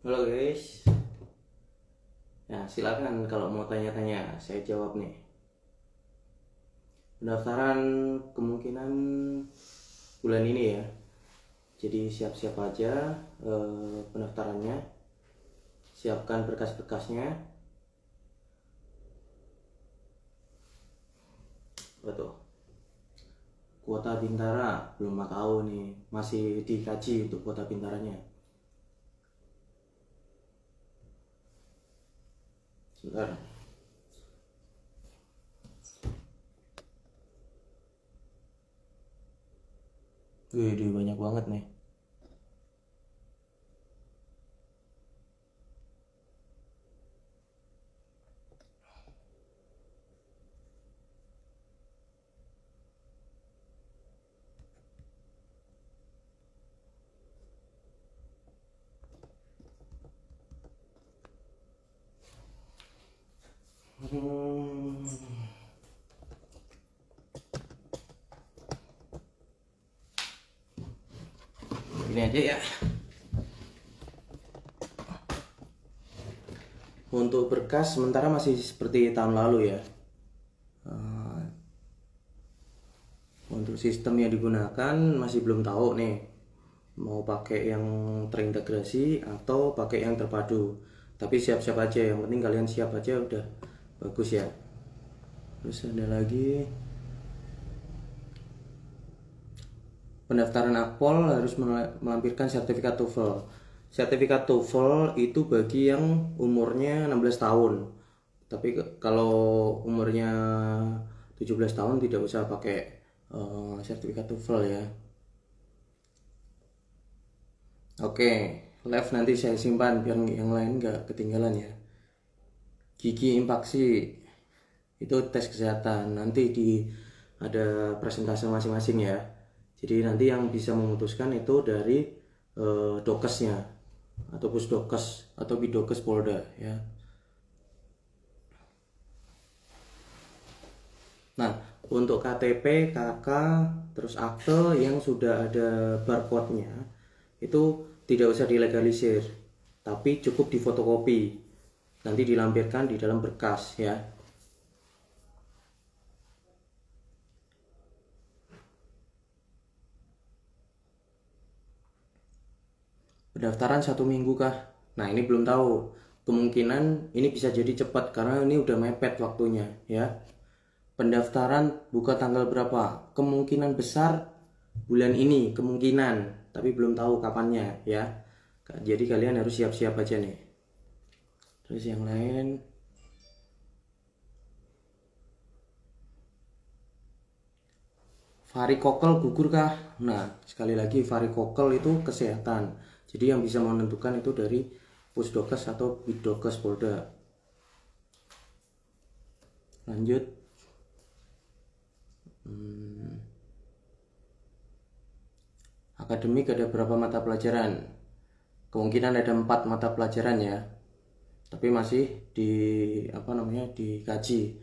Halo guys, ya silakan kalau mau tanya-tanya, saya jawab nih. Pendaftaran kemungkinan bulan ini ya, jadi siap-siap aja pendaftarannya, siapkan berkas-berkasnya. Betul. Kuota Bintara belum tahu nih, masih dikaji untuk kuota Bintaranya. Sebentar. Wih, banyak banget nih. Ini aja ya. Untuk berkas sementara masih seperti tahun lalu ya. Untuk sistem yang digunakan masih belum tahu nih, mau pakai yang terintegrasi atau pakai yang terpadu. Tapi siap-siap aja, yang penting kalian siap aja udah bagus ya. Terus ada lagi pendaftaran Akpol harus melampirkan sertifikat TOEFL. Sertifikat TOEFL itu bagi yang umurnya 16 tahun. Tapi kalau umurnya 17 tahun tidak usah pakai sertifikat TOEFL ya. Oke, live nanti saya simpan biar yang lain nggak ketinggalan ya. Gigi impaksi itu tes kesehatan, nanti ada presentase masing-masing ya. Jadi nanti yang bisa memutuskan itu dari dokesnya atau pusdokes atau bidokes Polda ya. Nah, untuk KTP, KK, terus akte yang sudah ada barcode-nya itu tidak usah dilegalisir, tapi cukup difotokopi. Nanti dilampirkan di dalam berkas ya. Pendaftaran 1 minggu kah? Nah, ini belum tahu. Kemungkinan ini bisa jadi cepat karena ini udah mepet waktunya ya. Pendaftaran buka tanggal berapa? Kemungkinan besar bulan ini, kemungkinan, tapi belum tahu kapannya ya. Jadi kalian harus siap-siap aja nih. Terus yang lain, varikokel gugur kah? Nah, sekali lagi varikokel itu kesehatan. Jadi yang bisa menentukan itu dari pusdokes atau bidokes Polda. Lanjut. Akademik ada berapa mata pelajaran? Kemungkinan ada 4 mata pelajaran ya. Tapi masih dikaji.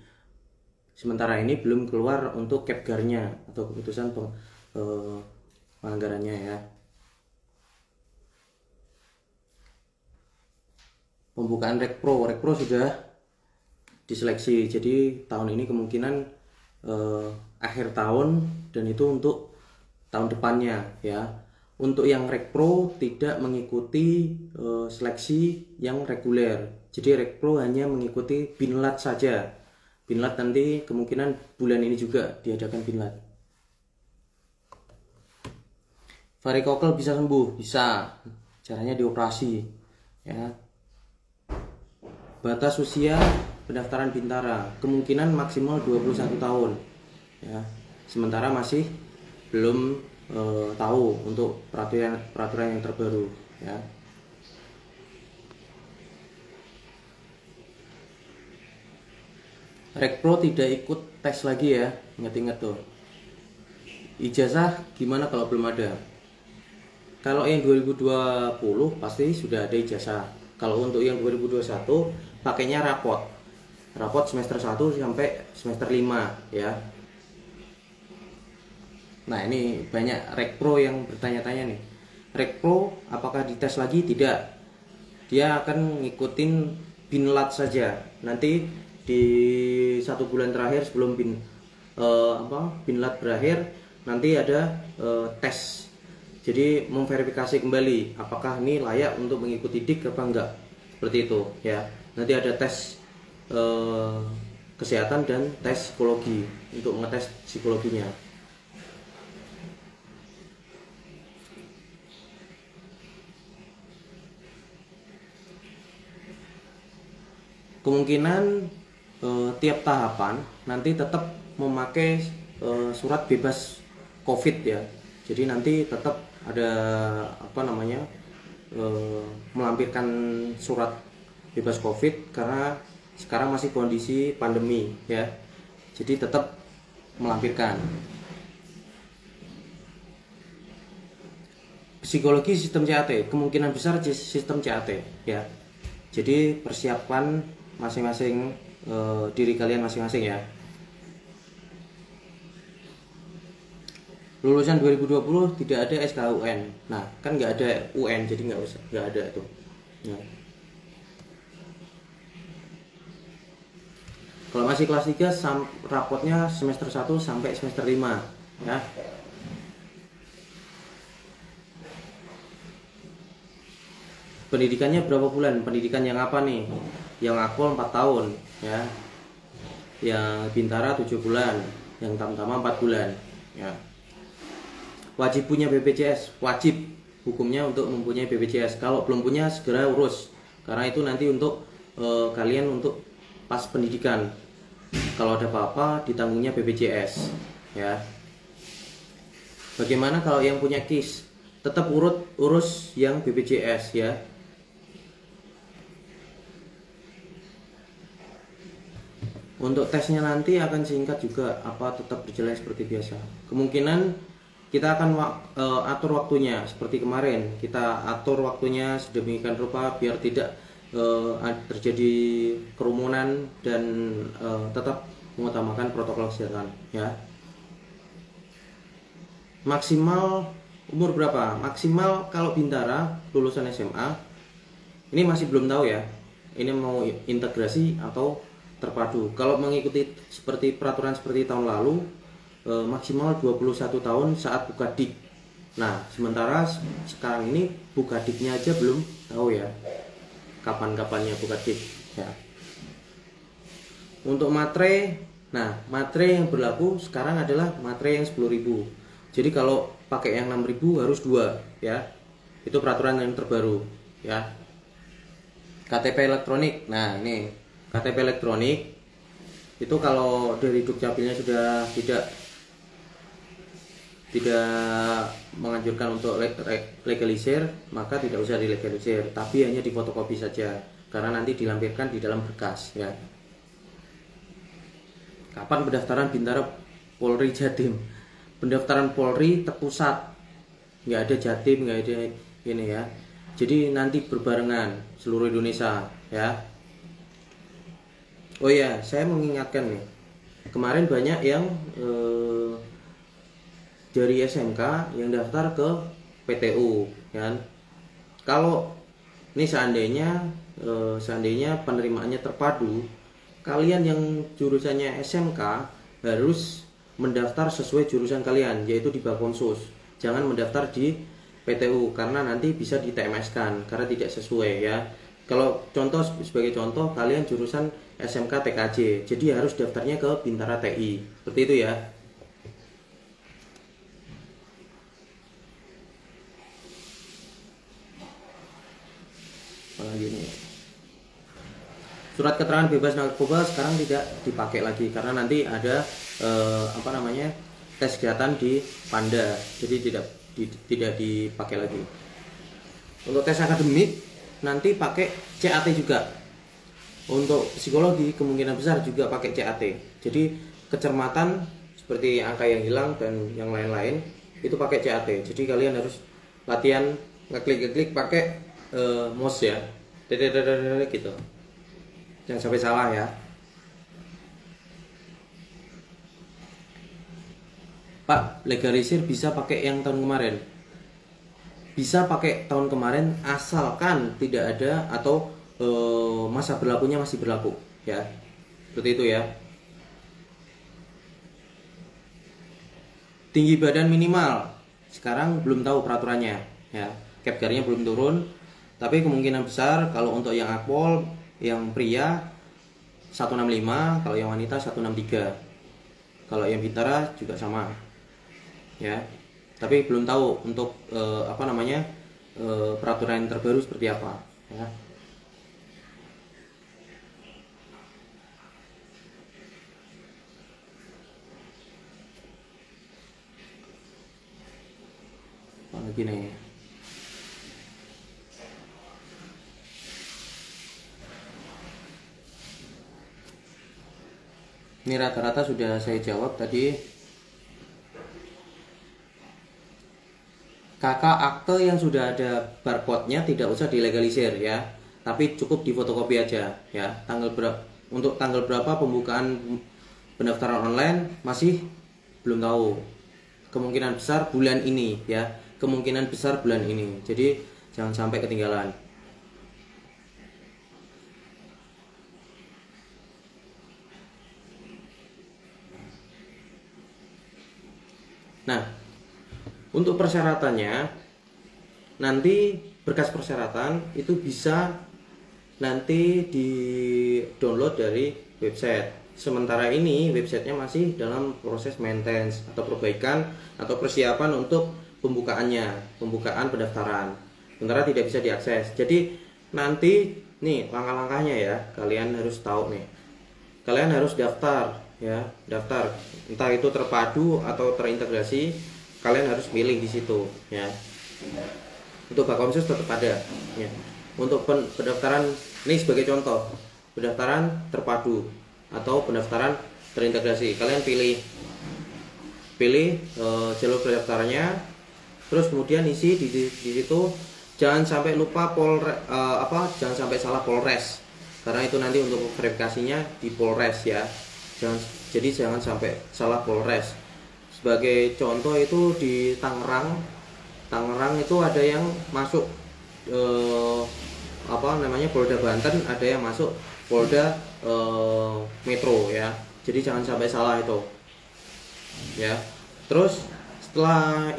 Sementara ini belum keluar untuk Kepgarnya atau keputusan penganggarannya ya. Pembukaan Rekpro sudah diseleksi. Jadi tahun ini kemungkinan akhir tahun dan itu untuk tahun depannya ya. Untuk yang Rekpro tidak mengikuti seleksi yang reguler. Jadi Rekpro hanya mengikuti Binlat saja. Binlat nanti kemungkinan bulan ini juga diadakan Binlat. Varikokel bisa sembuh, bisa. Caranya dioperasi ya. Batas usia pendaftaran Bintara kemungkinan maksimal 21 tahun ya. Sementara masih belum tahu untuk peraturan yang terbaru ya. Rekpro tidak ikut tes lagi ya, ingat-ingat tuh. Ijazah gimana kalau belum ada? Kalau yang 2020 pasti sudah ada ijazah. Kalau untuk yang 2021 pakainya rapot semester 1 sampai semester 5 ya. Nah, ini banyak Rekpro yang bertanya-tanya nih. Rekpro apakah dites lagi? Tidak. dia akan ngikutin binlat saja. Nanti di 1 bulan terakhir sebelum binlat berakhir, nanti ada tes. Jadi memverifikasi kembali apakah ini layak untuk mengikuti dik apa enggak, seperti itu ya. Nanti ada tes kesehatan dan tes psikologi untuk mengetes psikologinya. Kemungkinan tiap tahapan nanti tetap memakai surat bebas COVID ya. Jadi nanti tetap ada melampirkan surat bebas COVID karena sekarang masih kondisi pandemi ya. Jadi tetap melampirkan. Psikologi sistem CAT, kemungkinan besar sistem CAT ya. Jadi persiapkan masing-masing diri kalian masing-masing ya. Lulusan 2020 tidak ada SKUN. Nah, kan nggak ada UN, jadi nggak ada itu. Ya. Kalau masih kelas 3, rapotnya semester 1 sampai semester 5 ya. Pendidikannya berapa bulan? Pendidikan yang apa nih? Yang Akpol 4 tahun ya. Yang Bintara 7 bulan, yang Tamtama 4 bulan ya. Wajib punya BPJS, wajib hukumnya untuk mempunyai BPJS. Kalau belum punya segera urus, karena itu nanti untuk kalian untuk pas pendidikan. Kalau ada apa-apa ditanggungnya BPJS ya. Bagaimana kalau yang punya KIS? Tetap urus yang BPJS ya. Untuk tesnya nanti akan singkat juga, apa tetap berjalan seperti biasa. Kemungkinan kita akan atur waktunya seperti kemarin. Kita atur waktunya sedemikian rupa biar tidak terjadi kerumunan dan tetap mengutamakan protokol kesehatan ya. Maksimal umur berapa? Maksimal kalau Bintara lulusan SMA ini masih belum tahu ya. Ini mau integrasi atau terpadu. Kalau mengikuti seperti peraturan seperti tahun lalu, maksimal 21 tahun saat buka dik. Nah, sementara sekarang ini buka diknya aja belum tahu ya. Kapan-kapannya buka dik ya. Untuk matre, nah matre yang berlaku sekarang adalah matre yang 10.000. Jadi kalau pakai yang 6.000 harus 2 ya. Itu peraturan yang terbaru ya. KTP elektronik. Nah, ini KTP elektronik itu kalau dari Dukcapilnya sudah tidak menganjurkan untuk legalisir, maka tidak usah dilegalisir, tapi hanya difotokopi saja karena nanti dilampirkan di dalam berkas ya. Kapan pendaftaran Bintara Polri Jatim? Pendaftaran Polri terpusat, nggak ada Jatim, nggak ada ini ya. Jadi nanti berbarengan seluruh Indonesia ya. Oh ya, saya mengingatkan nih, kemarin banyak yang dari SMK yang daftar ke PTU kan. Kalau ini seandainya penerimaannya terpadu, kalian yang jurusannya SMK harus mendaftar sesuai jurusan kalian, yaitu di Bakonsus. Jangan mendaftar di PTU karena nanti bisa di TMS kan karena tidak sesuai ya. Kalau sebagai contoh kalian jurusan SMK TKJ, jadi harus daftarnya ke Bintara TI, seperti itu ya. Gini. Surat keterangan bebas narkoba sekarang tidak dipakai lagi karena nanti ada tes kesehatan di Panda, jadi tidak dipakai lagi. Untuk tes akademik nanti pakai CAT juga. Untuk psikologi kemungkinan besar juga pakai CAT. Jadi kecermatan seperti angka yang hilang dan yang lain-lain itu pakai CAT. Jadi kalian harus latihan ngeklik pakai mouse ya, gitu. Jangan sampai salah ya. Pak, legalisir bisa pakai yang tahun kemarin? bisa pakai tahun kemarin asalkan tidak ada atau masa berlakunya masih berlaku ya, seperti itu ya. Tinggi badan minimal sekarang belum tahu peraturannya ya, Kepgarnya belum turun, tapi kemungkinan besar kalau untuk yang akpol, yang pria 165, kalau yang wanita 163, kalau yang bintara juga sama ya. Tapi belum tahu untuk peraturan terbaru seperti apa ya. Lagi nih, ini rata-rata sudah saya jawab tadi. KK akte yang sudah ada barcode-nya tidak usah dilegalisir ya, tapi cukup difotokopi aja ya. Untuk tanggal berapa pembukaan pendaftaran online masih belum tahu. Kemungkinan besar bulan ini ya, kemungkinan besar bulan ini. Jadi jangan sampai ketinggalan. Nah, untuk persyaratannya nanti berkas persyaratan itu bisa nanti di download dari website. Sementara ini websitenya masih dalam proses maintenance atau perbaikan atau persiapan untuk pembukaan pendaftaran. Sementara tidak bisa diakses. Jadi nanti nih langkah-langkahnya ya, kalian harus tahu nih. Kalian harus daftar ya, daftar entah itu terpadu atau terintegrasi, kalian harus pilih di situ ya. Untuk Bakomsus tetap ada ya. Untuk pendaftaran ini sebagai contoh, pendaftaran terpadu atau pendaftaran terintegrasi, kalian pilih jalur pendaftarannya, terus kemudian isi di situ. Jangan sampai lupa jangan sampai salah Polres, karena itu nanti untuk verifikasinya di Polres ya. Jadi jangan sampai salah Polres. Sebagai contoh itu di Tangerang itu ada yang masuk Polda Banten, ada yang masuk Polda Metro ya. Jadi jangan sampai salah itu ya. Terus setelah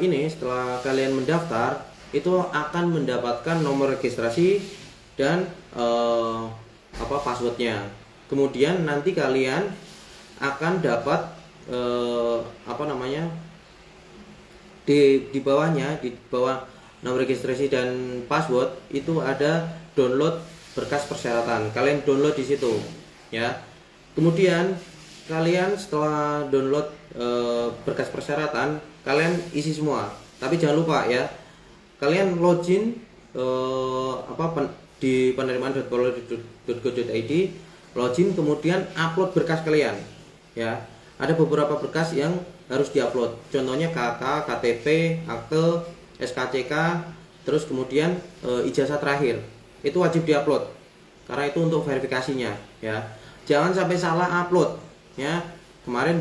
kalian mendaftar itu akan mendapatkan nomor registrasi dan passwordnya. Kemudian nanti kalian akan dapat di bawahnya, di bawah nomor registrasi dan password itu ada download berkas persyaratan. Kalian download di situ ya. Kemudian kalian setelah download berkas persyaratan, kalian isi semua. Tapi jangan lupa ya, kalian login di penerimaan.polri.go.id, login, kemudian upload berkas kalian ya. Ada beberapa berkas yang harus diupload, contohnya KK, KTP, akte, SKCK, terus kemudian ijazah terakhir. Itu wajib diupload karena itu untuk verifikasinya ya. Jangan sampai salah upload ya. Kemarin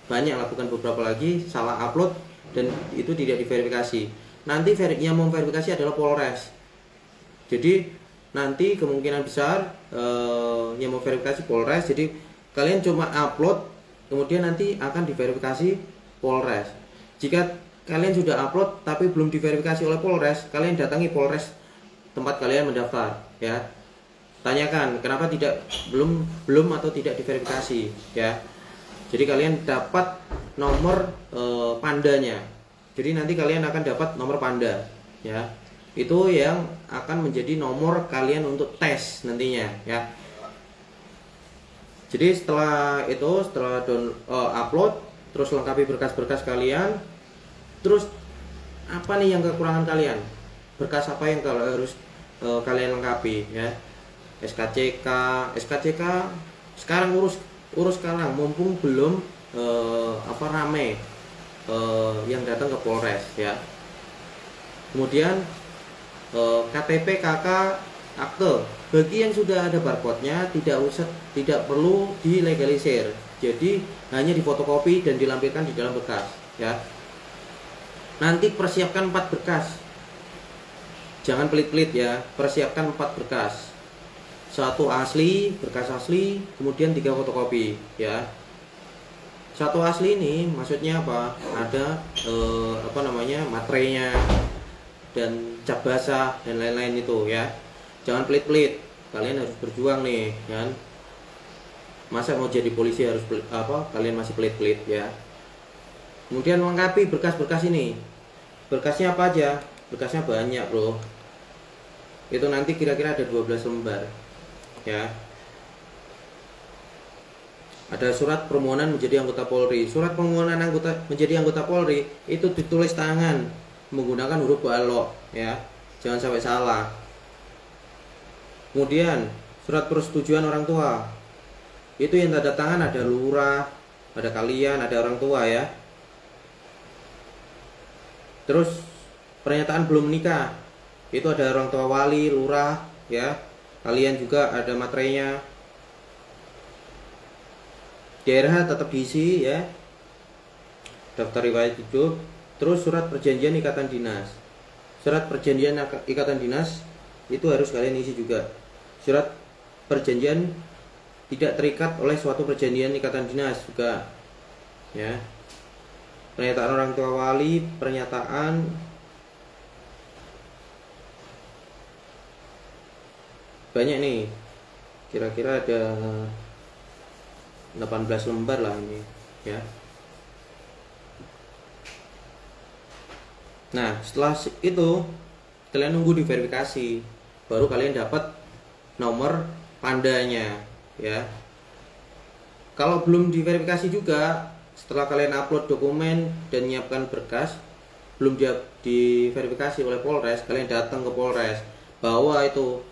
banyak lah, bukan beberapa lagi, salah upload dan itu tidak diverifikasi. Nanti yang memverifikasi adalah Polres. Jadi nanti kemungkinan besar yang memverifikasi Polres. Jadi kalian cuma upload, kemudian nanti akan diverifikasi Polres. Jika kalian sudah upload tapi belum diverifikasi oleh Polres, kalian datangi Polres tempat kalian mendaftar ya. Tanyakan kenapa belum atau tidak diverifikasi ya. Jadi kalian dapat nomor pandanya. Jadi nanti kalian akan dapat nomor panda ya. Itu yang akan menjadi nomor kalian untuk tes nantinya ya. Jadi setelah upload, terus lengkapi berkas-berkas kalian. Terus apa nih yang kekurangan kalian? Berkas apa yang harus kalian lengkapi ya? SKCK sekarang urus sekarang, mumpung belum rame yang datang ke Polres ya. Kemudian KTP, KK, akte. Bagi yang sudah ada barcode-nya tidak perlu dilegalisir. Jadi hanya difotokopi dan dilampirkan di dalam berkas ya. Nanti persiapkan 4 berkas jangan pelit-pelit ya, persiapkan 4 berkas. 1 asli, berkas asli, kemudian 3 fotokopi ya. 1 asli ini maksudnya apa? Ada materainya dan cap basah dan lain-lain itu ya. Jangan pelit-pelit, kalian harus berjuang nih kan. Masa mau jadi polisi harus kalian masih pelit-pelit ya. Kemudian lengkapi berkas-berkas ini. Berkasnya apa aja? Berkasnya banyak bro. Itu nanti kira-kira ada 12 lembar ya. Ada surat permohonan menjadi anggota Polri. Surat permohonan menjadi anggota Polri itu ditulis tangan menggunakan huruf balok ya. Jangan sampai salah. Kemudian surat persetujuan orang tua. Itu yang tanda tangan ada lurah, ada kalian, ada orang tua ya. Terus pernyataan belum menikah, itu ada orang tua wali, lurah ya. Kalian juga ada materainya. Daerah tetap diisi ya. Daftar riwayat hidup. Terus surat perjanjian ikatan dinas. Surat perjanjian ikatan dinas itu harus kalian isi juga. Surat perjanjian tidak terikat oleh suatu perjanjian ikatan dinas juga ya. Pernyataan orang tua wali, pernyataan banyak nih, kira-kira ada 18 lembar lah ini ya. Nah setelah itu kalian nunggu diverifikasi, baru kalian dapat nomor pandanya ya. Kalau belum diverifikasi juga, setelah kalian upload dokumen dan nyiapkan berkas, belum diverifikasi oleh Polres, kalian datang ke Polres, bawa itu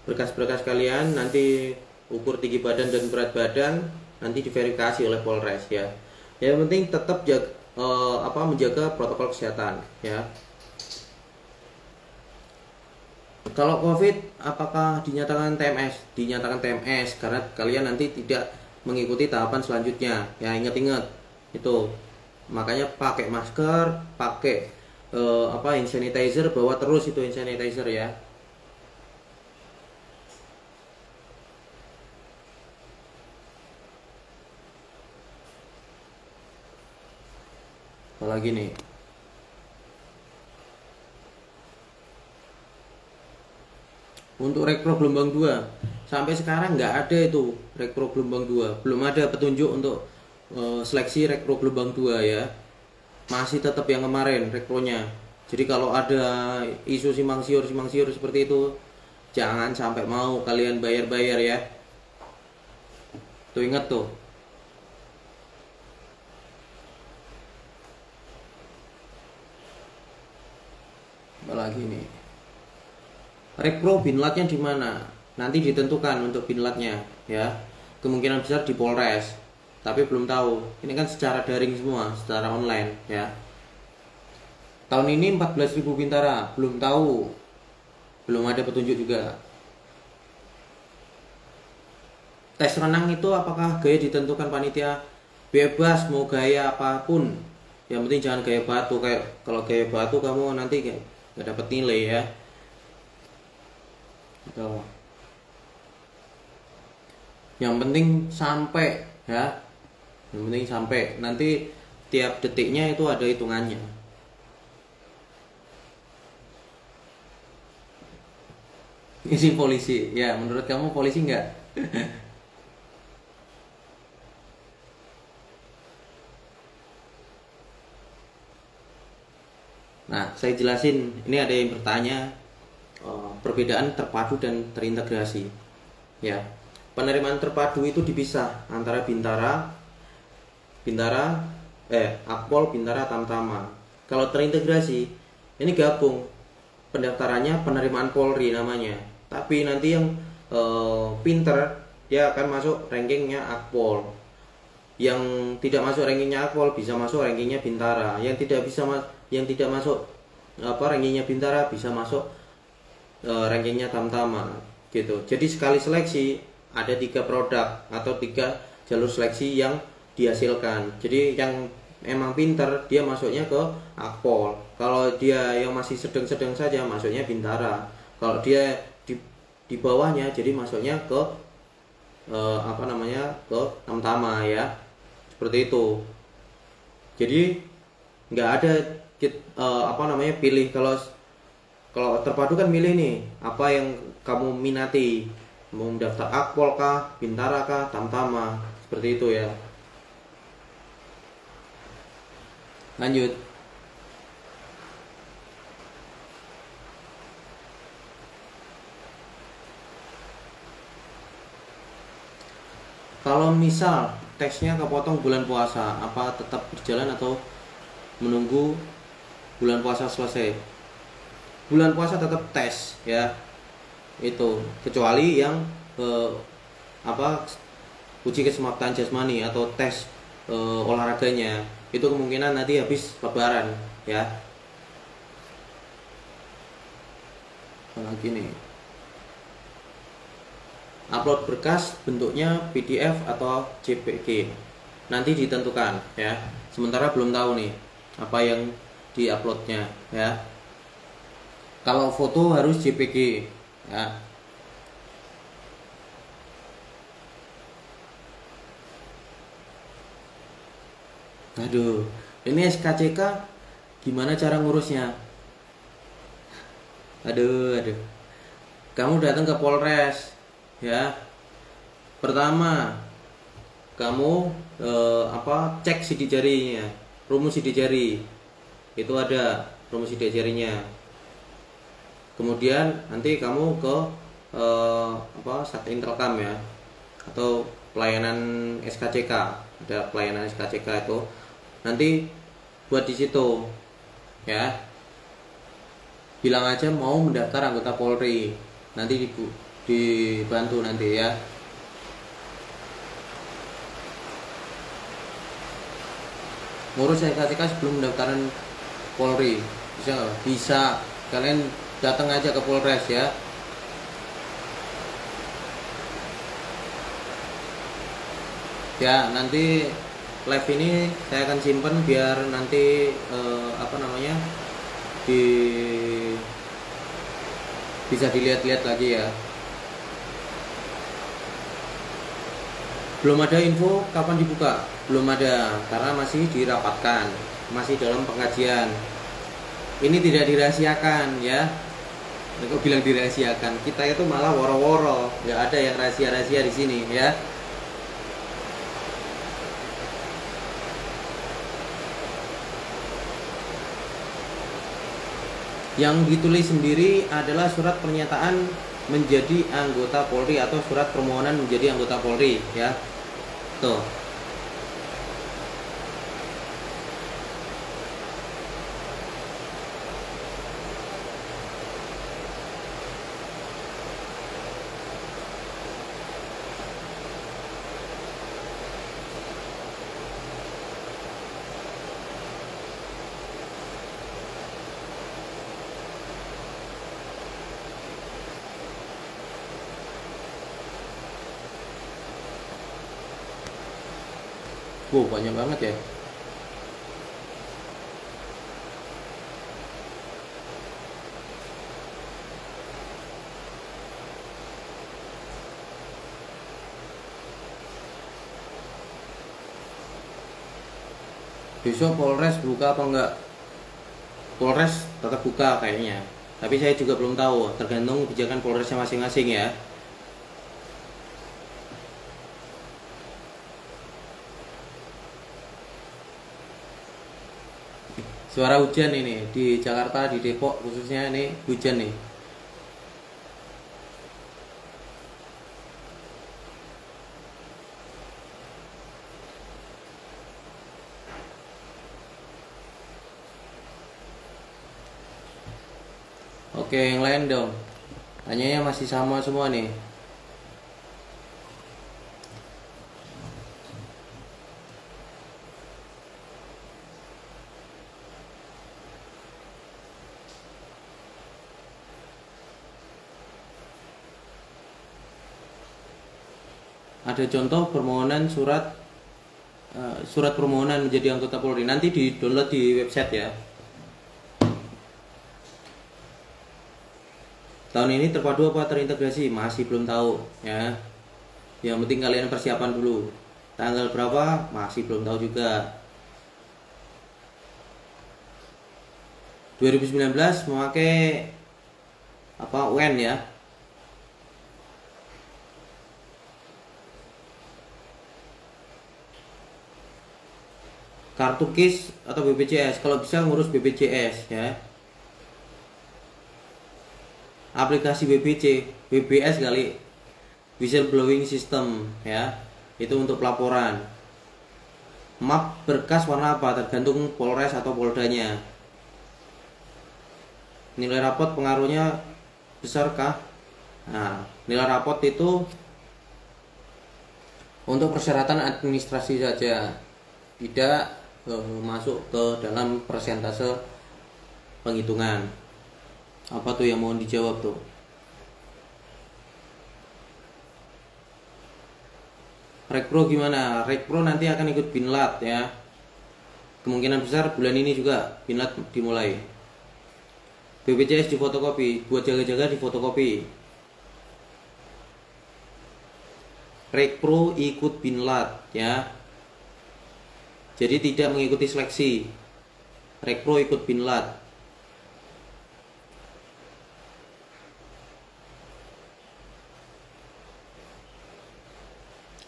berkas-berkas kalian, nanti ukur tinggi badan dan berat badan, nanti diverifikasi oleh Polres ya. Yang penting tetap menjaga protokol kesehatan ya. Kalau COVID apakah dinyatakan TMS? Dinyatakan TMS karena kalian nanti tidak mengikuti tahapan selanjutnya. Ya ingat-ingat itu. Makanya pakai masker, pakai hand sanitizer, bawa terus itu hand sanitizer ya. Apalagi nih. Untuk Rekpro gelombang 2 sampai sekarang nggak ada itu Rekpro gelombang 2, belum ada petunjuk untuk seleksi Rekpro gelombang 2 ya. Masih tetap yang kemarin Rekpronya. Jadi kalau ada isu simpang siur seperti itu, jangan sampai mau kalian bayar-bayar ya. Tuh ingat tuh. Apalagi nih. Rekpro binlatnya di mana? Nanti ditentukan untuk binlatnya ya. Kemungkinan besar di Polres. Tapi belum tahu. Ini kan secara daring semua, secara online ya. Tahun ini 14.000 Bintara, belum tahu. Belum ada petunjuk juga. Tes renang itu apakah gaya ditentukan panitia? Bebas mau gaya apapun. Yang penting jangan gaya batu, kayak kalau gaya batu kamu nanti nggak dapat nilai ya. Tuh. Yang penting sampai ya. Yang penting sampai, nanti tiap detiknya itu ada hitungannya. Isi polisi, ya menurut kamu polisi nggak? Nah, saya jelasin. Ini ada yang bertanya perbedaan terpadu dan terintegrasi. Ya, penerimaan terpadu itu dipisah antara Akpol, Bintara, Tamtama. Kalau terintegrasi, ini gabung. Pendaftarannya penerimaan Polri namanya. Tapi nanti yang pinter, dia akan masuk rankingnya Akpol. Yang tidak masuk rankingnya Akpol bisa masuk rankingnya Bintara. Yang tidak masuk rankingnya Bintara bisa masuk rankingnya Tamtama gitu. Jadi sekali seleksi ada 3 produk atau 3 jalur seleksi yang dihasilkan. Jadi yang emang pinter dia masuknya ke Akpol. Kalau dia yang masih sedang-sedang saja masuknya Bintara. Kalau dia di bawahnya jadi masuknya ke apa namanya, ke Tamtama ya, seperti itu. Jadi nggak ada apa namanya, pilih. Kalau terpadu kan milih nih apa yang kamu minati, mau daftar Akpol kah, Bintara kah, Tamtama, seperti itu ya. Lanjut. Kalau misal teksnya kepotong bulan puasa, apa tetap berjalan atau menunggu bulan puasa selesai? Bulan puasa tetap tes ya, itu kecuali yang apa, uji keselamatan jasmani atau tes olahraganya, itu kemungkinan nanti habis lebaran ya. Apalagi nih, upload berkas bentuknya PDF atau JPG nanti ditentukan ya, sementara belum tahu nih apa yang diuploadnya ya. Kalau foto harus JPG ya. Aduh, ini SKCK gimana cara ngurusnya? Aduh, kamu datang ke Polres ya. Pertama, kamu cek sidik jarinya, rumus sidik jari. Itu ada rumus sidik jarinya. Kemudian nanti kamu ke Satintelkam ya, atau pelayanan SKCK. Ada pelayanan SKCK itu. Nanti buat di situ ya. Bilang aja mau mendaftar anggota Polri. Nanti dibantu nanti ya. Ngurus SKCK sebelum pendaftaran Polri. Bisa nggak? Bisa. Kalian datang aja ke Polres ya. Ya, nanti live ini saya akan simpen biar nanti bisa dilihat-lihat lagi ya. Belum ada info kapan dibuka, belum ada karena masih dirapatkan, masih dalam pengkajian. Ini tidak dirahasiakan ya. Kok bilang dirahasiakan? Kita itu malah woro-woro, nggak ada yang rahasia-rahasia di sini ya. Yang ditulis sendiri adalah surat pernyataan menjadi anggota Polri atau surat permohonan menjadi anggota Polri ya. Tuh. Wow, banyak banget ya. Besok Polres buka apa enggak? Polres tetap buka kayaknya. Tapi saya juga belum tahu, tergantung kebijakan Polresnya masing-masing ya. Suara hujan ini di Jakarta, di Depok khususnya ini hujan nih. Oke, yang lain dong. Tanyanya masih sama semua nih. Ada contoh permohonan surat permohonan menjadi anggota Polri, nanti di download di website ya. Tahun ini terpadu apa terintegrasi? Masih belum tahu ya. Yang penting kalian persiapan dulu. Tanggal berapa? Masih belum tahu juga. 2019 memakai apa UN ya. Kartu KIS atau BPJS, kalau bisa ngurus BPJS ya. Aplikasi BBS kali, whistleblowing system ya, itu untuk pelaporan. Map berkas warna apa tergantung Polres atau Poldanya. Nilai rapot pengaruhnya besar kah? Nah, nilai rapot itu untuk persyaratan administrasi saja, tidak masuk ke dalam persentase penghitungan. Apa tuh yang mau dijawab tuh? Rekpro gimana? Rekpro nanti akan ikut Binlat ya. Kemungkinan besar bulan ini juga Binlat dimulai. BPJS di fotokopi, buat jaga-jaga di fotokopi. Rekpro ikut Binlat ya. Jadi tidak mengikuti seleksi. Rekpro ikut Binlat.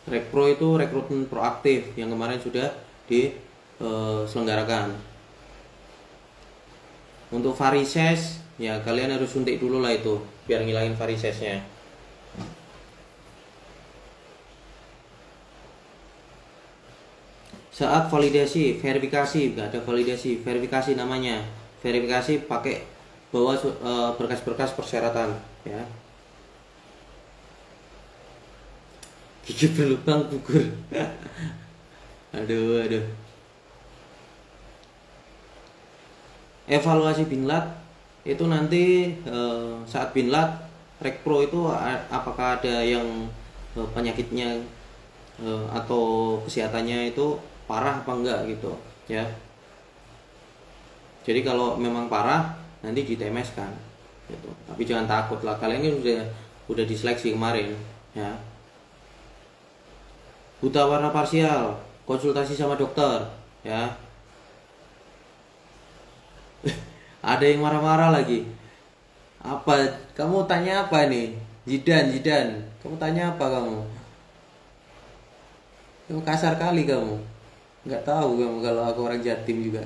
Rekpro itu rekrutmen proaktif yang kemarin sudah diselenggarakan. Untuk varises ya kalian harus suntik dulu lah itu biar ngilangin varisesnya. Saat validasi, verifikasi, nggak ada validasi, verifikasi namanya. Verifikasi pakai bawa berkas-berkas persyaratan ya. Gigi berlubang gugur. Aduh. Evaluasi Binlat itu nanti saat Binlat Rekpro itu apakah ada yang penyakitnya atau kesehatannya itu parah apa enggak gitu ya. Jadi kalau memang parah nanti di-TMS kan gitu. Tapi jangan takut lah, kalian kan udah diseleksi kemarin ya. Buta warna parsial, konsultasi sama dokter ya. Ada yang marah-marah lagi. Apa? Kamu tanya apa nih? Jidan. Kamu tanya apa kamu? Kamu kasar kali kamu. Nggak tahu kamu kalau aku orang Jatim juga.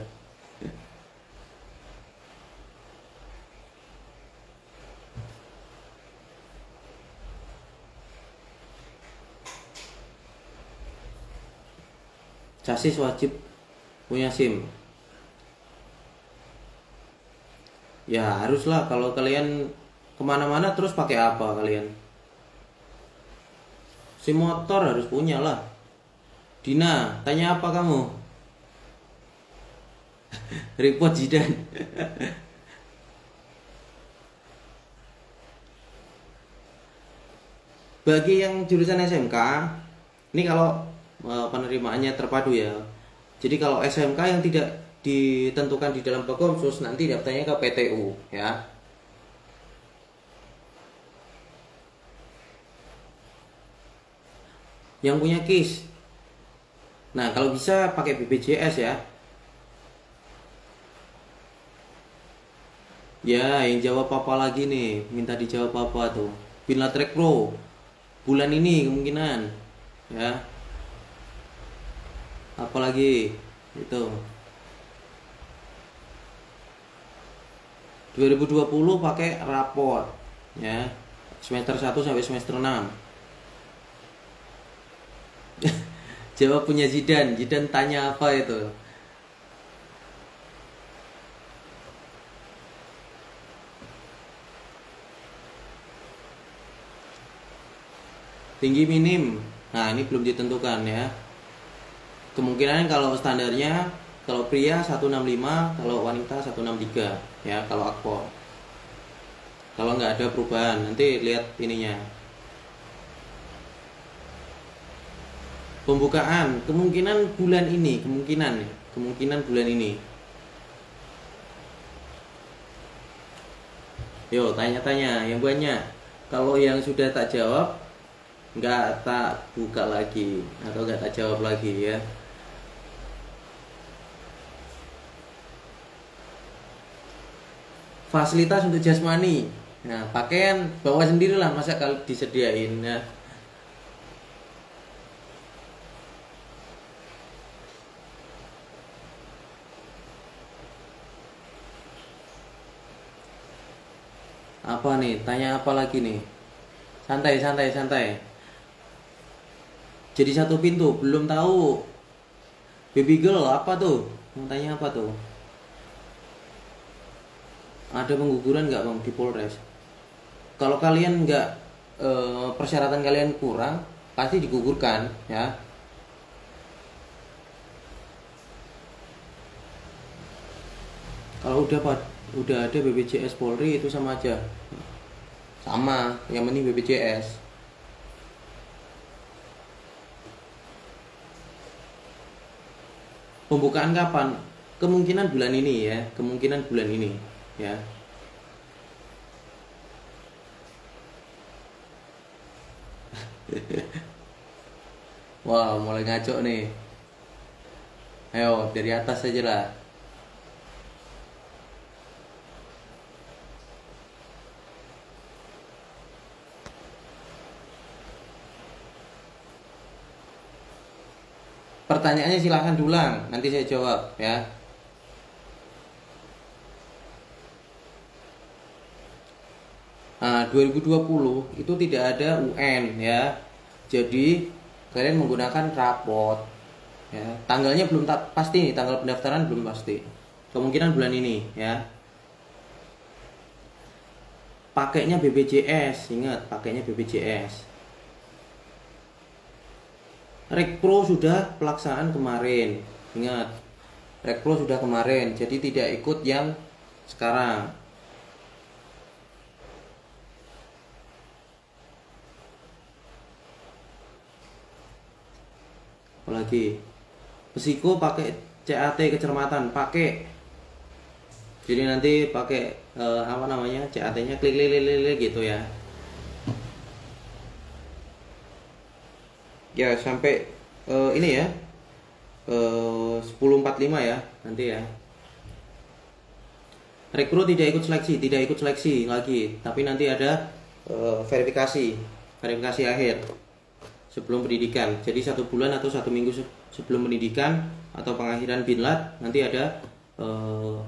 Chassis wajib punya SIM. Ya haruslah, kalau kalian kemana-mana terus pakai apa kalian? SIM motor harus punya lah. Dina, tanya apa kamu? Repot Jidan. Bagi yang jurusan SMK, ini kalau penerimaannya terpadu ya. Jadi kalau SMK yang tidak ditentukan di dalam Bagomsus nanti daftarnya ke PTU ya. Yang punya KIS. Nah, kalau bisa pakai BPJS ya. Ya, yang jawab apa lagi nih? Minta dijawab apa tuh? Binlat Rekpro bulan ini kemungkinan ya. Apalagi itu 2020 pakai raport ya, semester 1 sampai semester 6. Jawab punya Jidan tanya apa itu? Tinggi minim. Nah, ini belum ditentukan ya. Kemungkinan kalau standarnya kalau pria 165, kalau wanita 163 ya kalau akpol. Kalau nggak ada perubahan nanti lihat ininya. Pembukaan kemungkinan bulan ini, kemungkinan bulan ini. Yo, tanya-tanya yang banyak. Kalau yang sudah tak jawab, nggak tak buka lagi atau nggak tak jawab lagi ya. Fasilitas untuk jasmani. Nah, pakaian bawa sendirilah, masa kalau disediain ya. Apa nih? Tanya apa lagi nih? Santai, santai, santai. Jadi satu pintu, belum tahu. Baby girl apa tuh? Mau tanya apa tuh? Ada pengguguran nggak bang di Polres? Kalau kalian nggak persyaratan kalian kurang, pasti digugurkan ya. Kalau udah ada BPJS Polri itu sama aja. Sama, yang penting BPJS. Pembukaan kapan? Kemungkinan bulan ini ya, kemungkinan bulan ini ya. Wah, mulai ngaco nih. Ayo dari atas aja lah. Pertanyaannya silahkan diulang, nanti saya jawab ya. Nah, 2020 itu tidak ada UN ya. Jadi kalian menggunakan rapot ya. Tanggalnya belum pasti nih, tanggal pendaftaran belum pasti. Kemungkinan bulan ini ya. Pakainya BPJS, ingat pakainya BPJS. Rekpro sudah pelaksanaan kemarin. Ingat, Rekpro sudah kemarin, jadi tidak ikut yang sekarang. Apalagi psiko pakai CAT kecermatan, pakai. Jadi nanti pakai apa namanya, CAT-nya klik klik klik klik gitu ya. Ya sampai ini ya 10.45 ya nanti ya. Rekrut tidak ikut seleksi lagi, tapi nanti ada verifikasi akhir sebelum pendidikan. Jadi 1 bulan atau 1 minggu sebelum pendidikan atau pengakhiran binlat nanti ada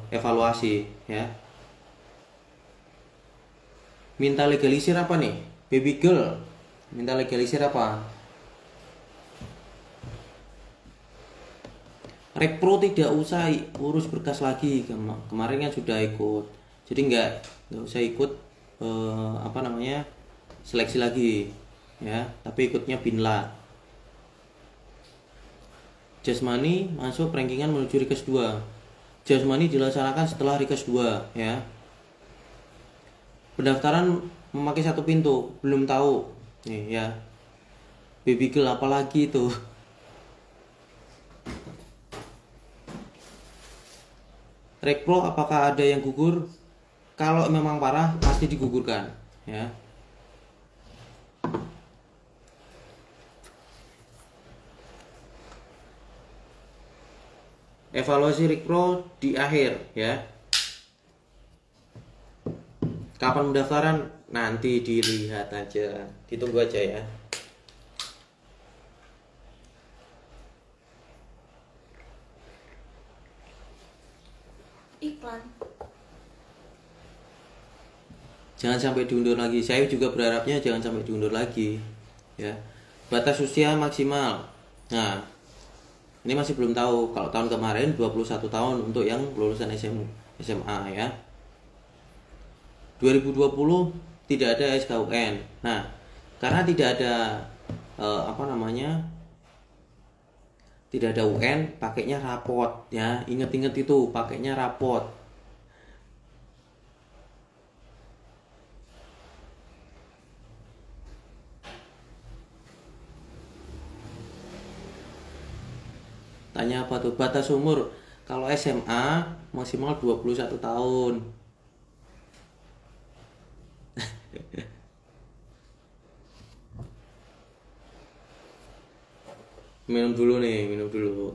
evaluasi ya. Minta legalisir apa nih? Baby girl minta legalisir apa? Rekpro tidak usah urus berkas lagi, kemarin kan sudah ikut, jadi nggak usah ikut apa namanya, seleksi lagi ya, tapi ikutnya binlat. Jasmani masuk rankingan menuju Rikes 2. Jasmani dilaksanakan setelah Rikes 2 ya. Pendaftaran memakai 1 pintu, belum tahu nih ya. Baby girl apalagi itu. Rekpro apakah ada yang gugur? Kalau memang parah pasti digugurkan ya. Evaluasi Rekpro di akhir ya. Kapan pendaftaran? Nanti dilihat aja, ditunggu aja ya. Iklan. Jangan sampai diundur lagi. Saya juga berharapnya jangan sampai diundur lagi ya. Batas usia maksimal. Nah, ini masih belum tahu. Kalau tahun kemarin 21 tahun untuk yang lulusan SMA ya. 2020 tidak ada SKUN. Nah, karena tidak ada apa namanya, tidak ada UN, pakainya rapot ya. Ingat-ingat itu, pakainya rapot. Tanya apa tuh? Batas umur. Kalau SMA maksimal 21 tahun. Minum dulu nih, minum dulu.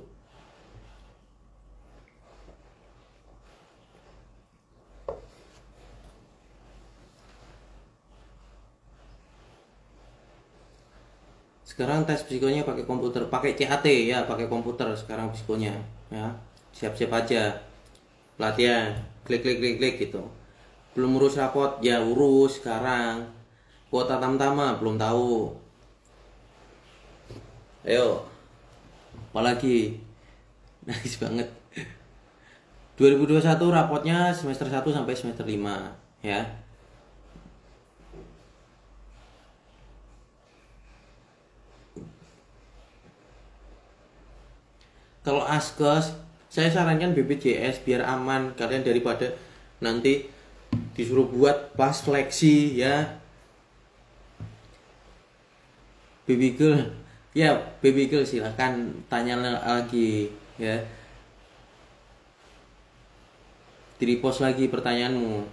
Sekarang tes psikonya pakai komputer, pakai CAT ya, pakai komputer sekarang psikonya ya. Siap-siap aja. Pelatihan, klik klik klik klik gitu. Belum urus rapot, ya urus sekarang. Kuota tamtama belum tahu. Ayo. Apalagi? Nangis banget. 2021 rapotnya semester 1 sampai semester 5 ya. Kalau askes, saya sarankan BPJS biar aman kalian daripada nanti disuruh buat pas seleksi ya. Baby girl, ya baby girl silahkan tanya lagi ya. Di repost lagi pertanyaanmu.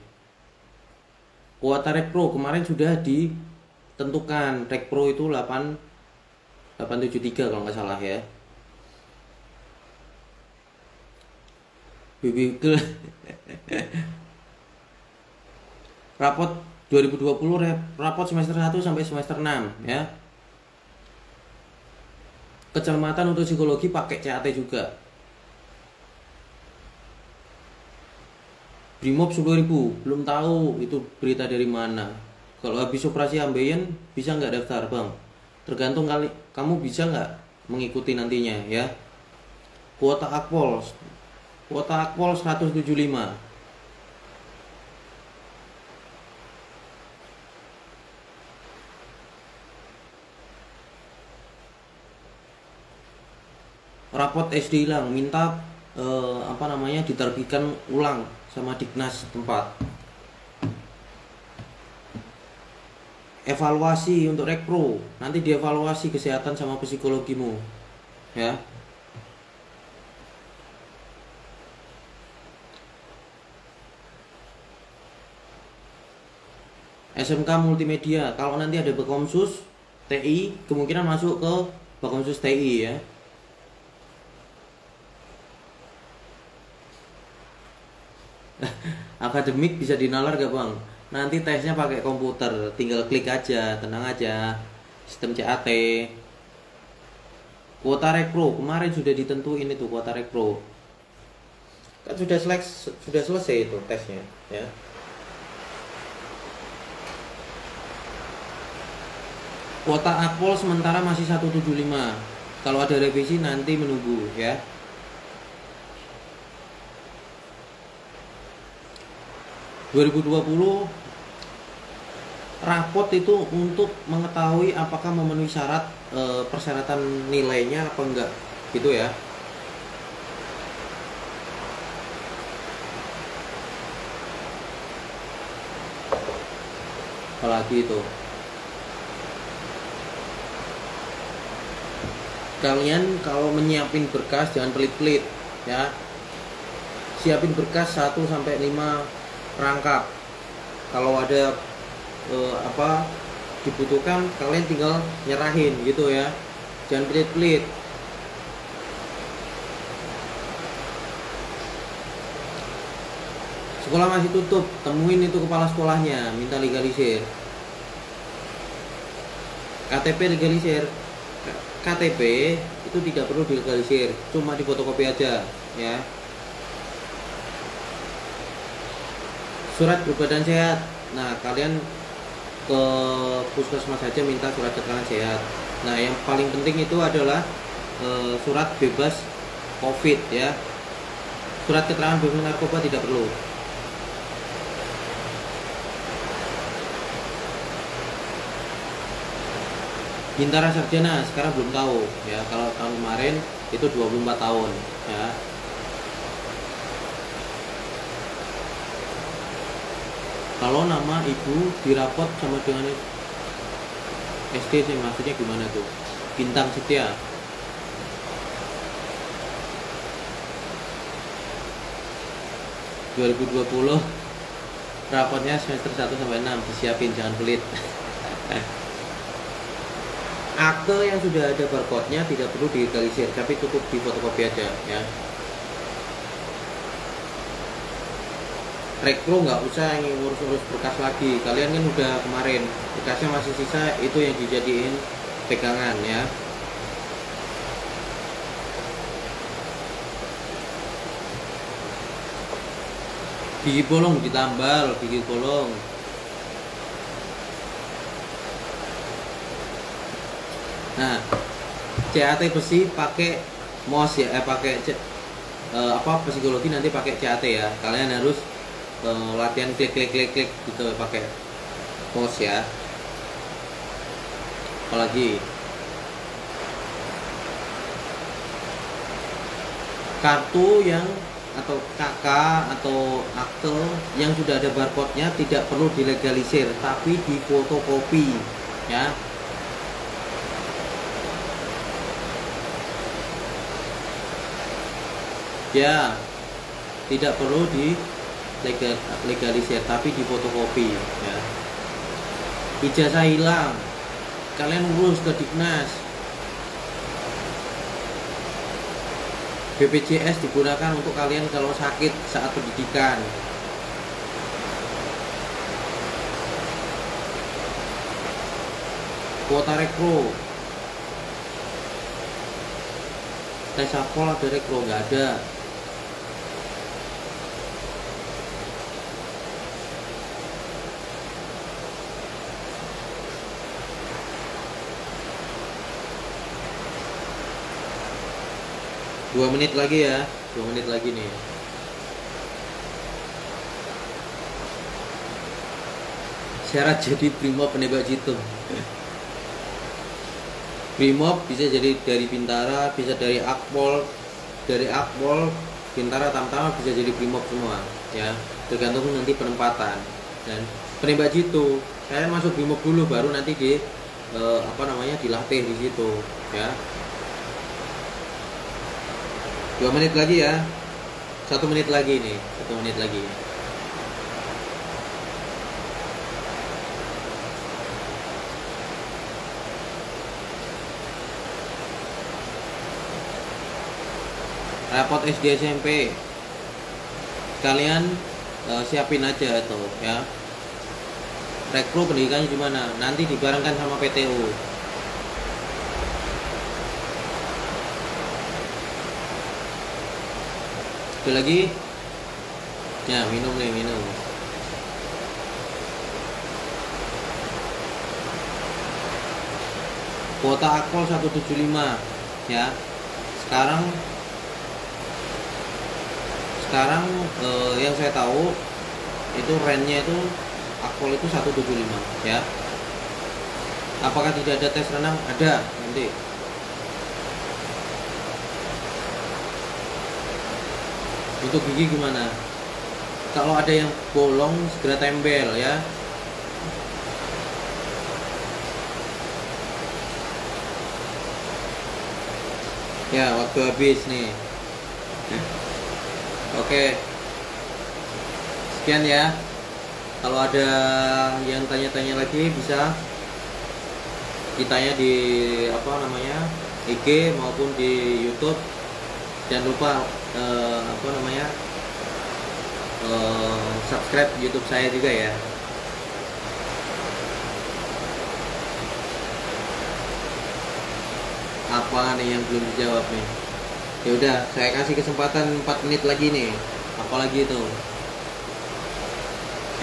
Kuota Rekpro kemarin sudah ditentukan. Rekpro itu 873 kalau nggak salah ya. Baby girl. Rapot 2020 rapot semester 1 sampai semester 6 ya. Kecamatan untuk psikologi pakai CAT juga. Brimob 10.000, belum tahu itu berita dari mana. Kalau habis operasi ambeien bisa nggak daftar bang? Tergantung kali kamu bisa nggak mengikuti nantinya ya. Kuota akpol 175. Rapot SD hilang, minta diterbitkan ulang sama Dignas tempat. Evaluasi untuk Rekpro, nanti dievaluasi kesehatan sama psikologimu ya. SMK Multimedia, kalau nanti ada Bakomsus TI kemungkinan masuk ke Bakomsus TI ya. Akademik bisa dinalar gak bang? Nanti tesnya pakai komputer, tinggal klik aja, tenang aja. Sistem CAT. Kuota Rekpro kemarin sudah ditentuin itu kuota Rekpro. Kan sudah selesai itu tesnya ya. Kuota akpol sementara masih 175. Kalau ada revisi nanti menunggu ya. (2020) rapot itu untuk mengetahui apakah memenuhi syarat persyaratan nilainya apa enggak gitu ya. Apalagi itu kalian kalau menyiapin berkas jangan pelit-pelit ya. Siapin berkas 1 sampai 5 rangkap. Kalau ada dibutuhkan kalian tinggal nyerahin gitu ya. Jangan pelit-pelit. Sekolah masih tutup, temuin itu kepala sekolahnya, minta legalisir. KTP legalisir. KTP itu tidak perlu dilegalisir, cuma difotokopi aja ya. Surat berbadan sehat, nah kalian ke puskesmas saja minta surat keterangan sehat. Nah yang paling penting itu adalah surat bebas COVID ya. Surat keterangan bebas narkoba tidak perlu. Bintara sarjana sekarang belum tahu ya. Kalau tahun kemarin itu 24 tahun ya. Kalau nama ibu dirapot sama dengan SD sih maksudnya gimana tuh? Bintang Setia. (2020) rapotnya semester 1 sampai 6 disiapin, jangan pelit. Akte yang sudah ada barcode-nya tidak perlu dilegalisir, tapi cukup di fotokopi aja ya. Rekpro nggak usah ngurus-ngurus berkas lagi, kalian kan udah kemarin berkasnya masih sisa, itu yang dijadiin pegangan ya. Gigi bolong ditambal, gigi bolong. Nah, CAT besi pakai MOS ya, pakai psikologi nanti pakai CAT ya. Kalian harus latihan klik gitu pakai MOS ya. Apalagi kartu yang atau KK atau akte yang sudah ada barcode-nya tidak perlu dilegalisir, tapi difotokopi ya. Ya, tidak perlu dilegalisir, tapi difotokopi ya. Ijazah hilang, kalian urus ke Dignas. BPJS digunakan untuk kalian kalau sakit saat pendidikan. Kuota rekro, tes sapol ada rekro nggak ada. Dua menit lagi ya, 2 menit lagi nih. Syarat jadi Brimob penembak jitu. Brimob bisa jadi dari Bintara, bisa dari Akpol, Bintara, Tamtama bisa jadi Brimob semua ya, tergantung nanti penempatan. Dan penembak jitu, saya masuk Brimob dulu baru nanti dilatih di situ ya. 2 menit lagi ya, 1 menit lagi nih, 1 menit lagi. Rapot SD SMP kalian siapin aja tuh ya. Rekpro pendidikannya gimana? Nanti dibarengkan sama PTU. Ada lagi? Ya, minum nih, minum. Kuota Akpol 175 ya. Sekarang yang saya tahu itu rentnya itu Akpol itu 175 ya. Apakah tidak ada tes renang? Ada nanti. Untuk gigi gimana? Kalau ada yang bolong segera tempel ya. Ya, waktu habis nih. Oke. Sekian ya. Kalau ada yang tanya-tanya lagi bisa ditanya di IG maupun di YouTube. Jangan lupa subscribe YouTube saya juga ya. Apa nih yang belum dijawab nih? Ya udah, saya kasih kesempatan 4 menit lagi nih. Apalagi itu?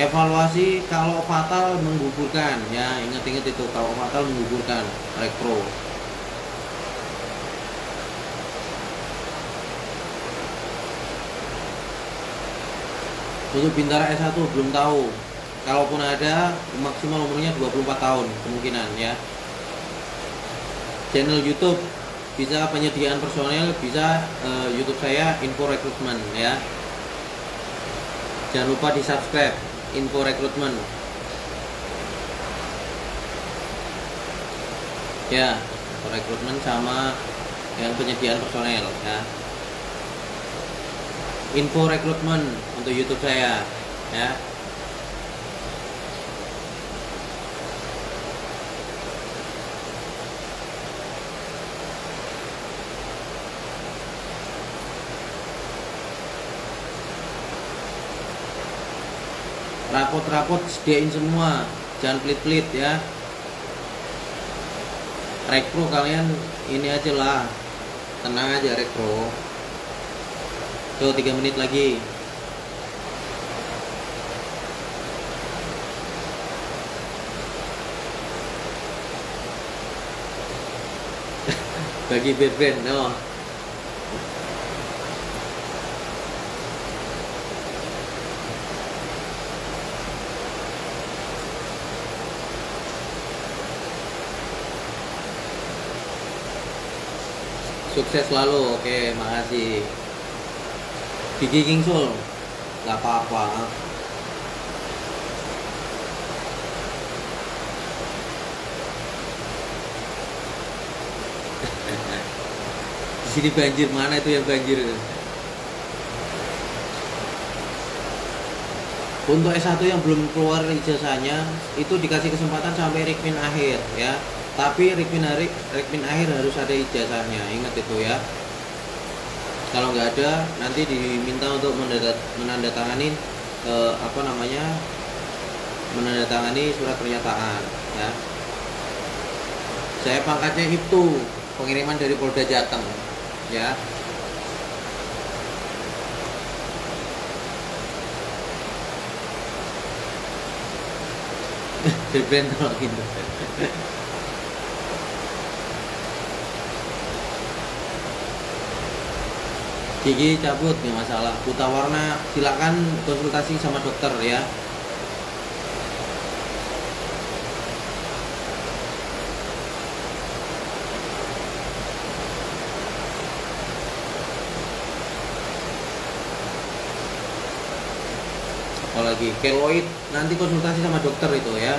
Evaluasi kalau fatal menggugurkan ya, ingat-ingat itu, kalau fatal menggugurkan Rekpro. Untuk Bintara S1 belum tahu. Kalaupun ada, maksimal umurnya 24 tahun kemungkinan ya. Channel YouTube bisa penyediaan personel, bisa YouTube saya info rekrutmen ya. Jangan lupa di subscribe info rekrutmen ya, info rekrutmen sama yang penyediaan personel ya. Info rekrutmen untuk YouTube saya ya. rapot-rapot sediain semua, jangan pelit-pelit ya. Rekpro kalian ini aja lah, tenang aja Rekpro. Tuh 3 menit lagi. Bagi band no. Sukses selalu, oke, makasih. Gigi King Soul, nggak apa-apa. Di sini banjir, mana itu yang banjir? Untuk S1 yang belum keluar ijazahnya itu dikasih kesempatan sampai Rikmin akhir ya. Tapi Rikmin akhir harus ada ijazahnya, ingat itu ya. Kalau nggak ada nanti diminta untuk menandatangani menandatangani surat pernyataan ya. Saya pangkatnya itu pengiriman dari Polda Jateng ya. Dibentrok gitu. Gigi cabut nggak masalah. Buta warna silakan konsultasi sama dokter ya. Apalagi keloid nanti konsultasi sama dokter itu ya.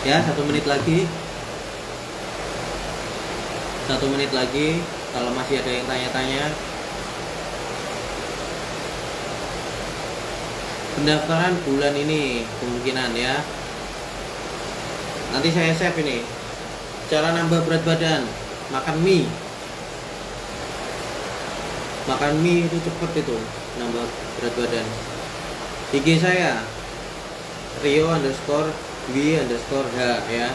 Ya, 1 menit lagi. 1 menit lagi. Kalau masih ada yang tanya-tanya. Pendaftaran bulan ini kemungkinan ya. Nanti saya save ini. Cara nambah berat badan, makan mie. Makan mie itu cepet itu nambah berat badan. IG saya Rio_W_H ya.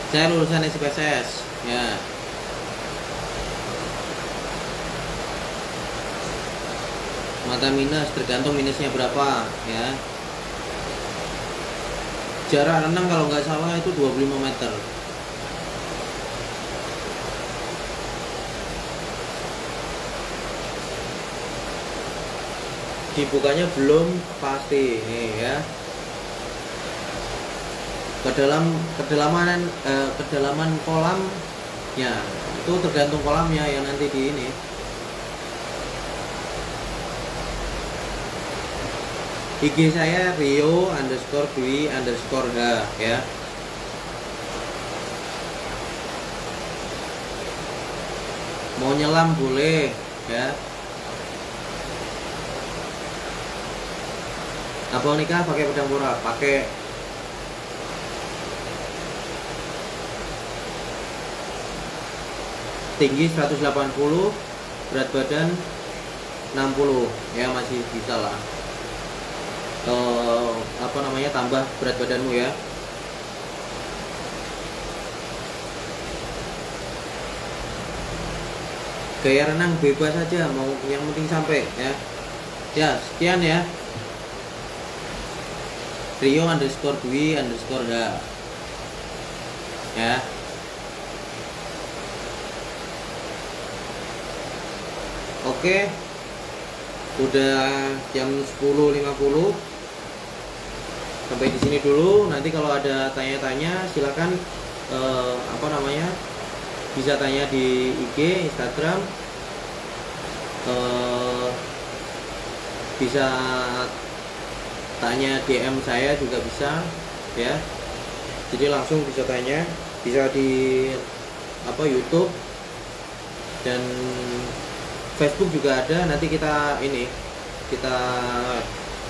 Saya lulusan SPSS ya. Mata minus tergantung minusnya berapa ya. Jarak renang kalau nggak salah itu 25 meter. Dibukanya belum pasti nih ya. Kedalaman kolam ya itu tergantung kolamnya yang nanti di ini. IG saya Rio_W_H ya. Mau nyelam boleh ya. Apa nikah pakai pedang murah, pakai. Tinggi 180, berat badan 60 ya, masih bisa lah. Tambah berat badanmu ya. Gaya renang bebas saja, mau yang penting sampai ya. Ya sekian ya. Rio_W_H ya. Oke, udah jam 10.50. Sampai di sini dulu. Nanti kalau ada tanya-tanya silakan bisa tanya di IG, Instagram, bisa tanya DM saya juga bisa ya. Jadi langsung bisa tanya, bisa di YouTube dan Facebook juga ada. Nanti kita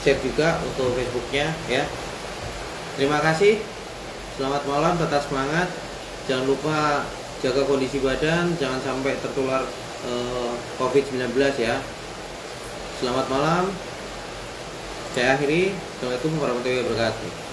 share juga untuk Facebooknya ya. Terima kasih. Selamat malam, tetap semangat. Jangan lupa jaga kondisi badan, jangan sampai tertular COVID-19 ya. Selamat malam. Saya akhiri. Assalamualaikum warahmatullahi wabarakatuh.